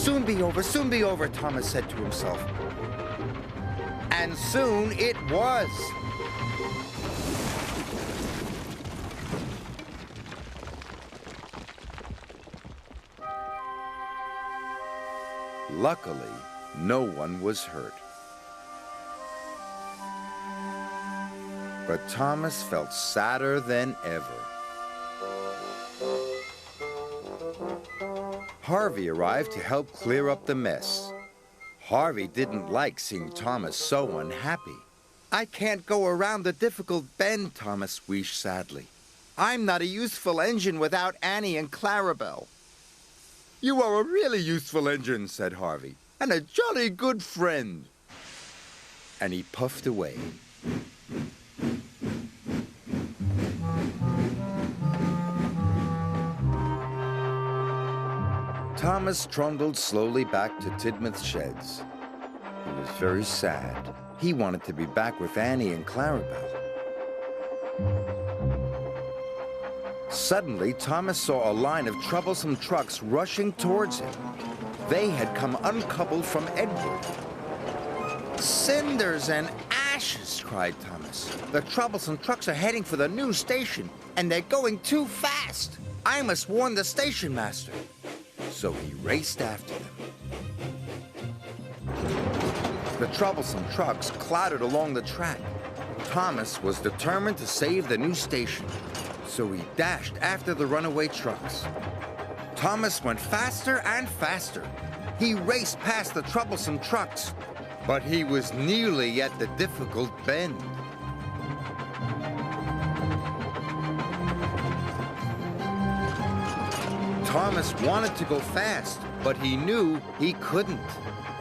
soon be over, Thomas said to himself. And soon it was. Luckily, no one was hurt. But Thomas felt sadder than ever. Harvey arrived to help clear up the mess. Harvey didn't like seeing Thomas so unhappy. I can't go around the difficult bend, Thomas wheezed sadly. I'm not a useful engine without Annie and Clarabelle. You are a really useful engine, said Harvey, and a jolly good friend. And he puffed away. Thomas trundled slowly back to Tidmouth's sheds. He was very sad. He wanted to be back with Annie and Clarabelle. Suddenly, Thomas saw a line of troublesome trucks rushing towards him. They had come uncoupled from Edward. Cinders and ashes, cried Thomas. The troublesome trucks are heading for the new station, and they're going too fast. I must warn the station master. So he raced after them. The troublesome trucks clattered along the track. Thomas was determined to save the new station, so he dashed after the runaway trucks. Thomas went faster and faster. He raced past the troublesome trucks, but he was nearly at the difficult bend. Thomas wanted to go fast, but he knew he couldn't.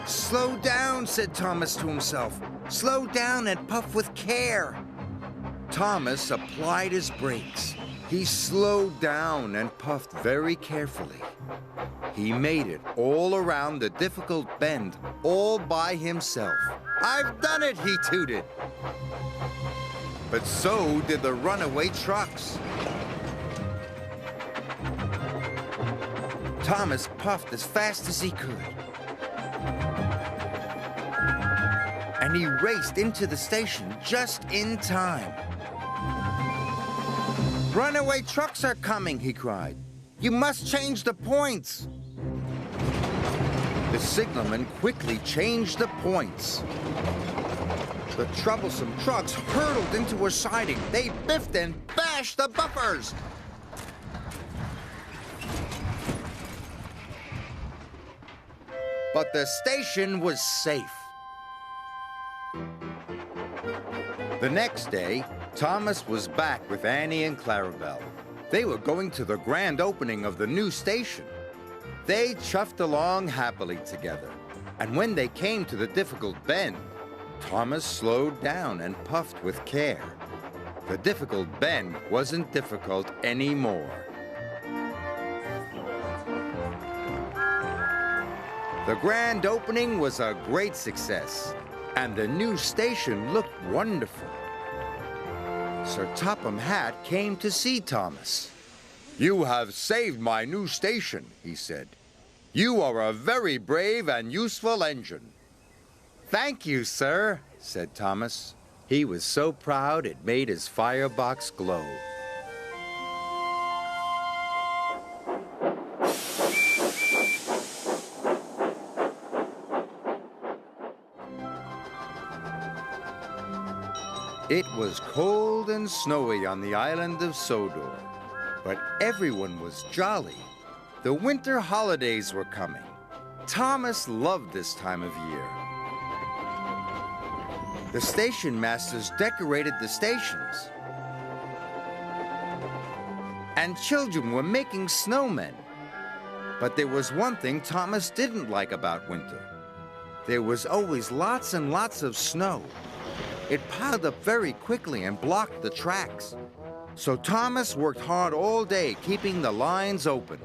Slow down, said Thomas to himself. Slow down and puff with care. Thomas applied his brakes. He slowed down and puffed very carefully. He made it all around the difficult bend, all by himself. I've done it, he tooted. But so did the runaway trucks. Thomas puffed as fast as he could. And he raced into the station just in time. Runaway trucks are coming, he cried. You must change the points. The signalman quickly changed the points. The troublesome trucks hurtled into a siding. They biffed and bashed the buffers. But the station was safe. The next day, Thomas was back with Annie and Clarabelle. They were going to the grand opening of the new station. They chuffed along happily together. And when they came to the difficult bend, Thomas slowed down and puffed with care. The difficult bend wasn't difficult anymore. The grand opening was a great success, and the new station looked wonderful. Sir Topham Hatt came to see Thomas. You have saved my new station, he said. You are a very brave and useful engine. Thank you, sir, said Thomas. He was so proud it made his firebox glow. It was cold and snowy on the island of Sodor, but everyone was jolly. The winter holidays were coming. Thomas loved this time of year. The station masters decorated the stations, and children were making snowmen. But there was one thing Thomas didn't like about winter. There was always lots and lots of snow. It piled up very quickly and blocked the tracks. So Thomas worked hard all day keeping the lines open.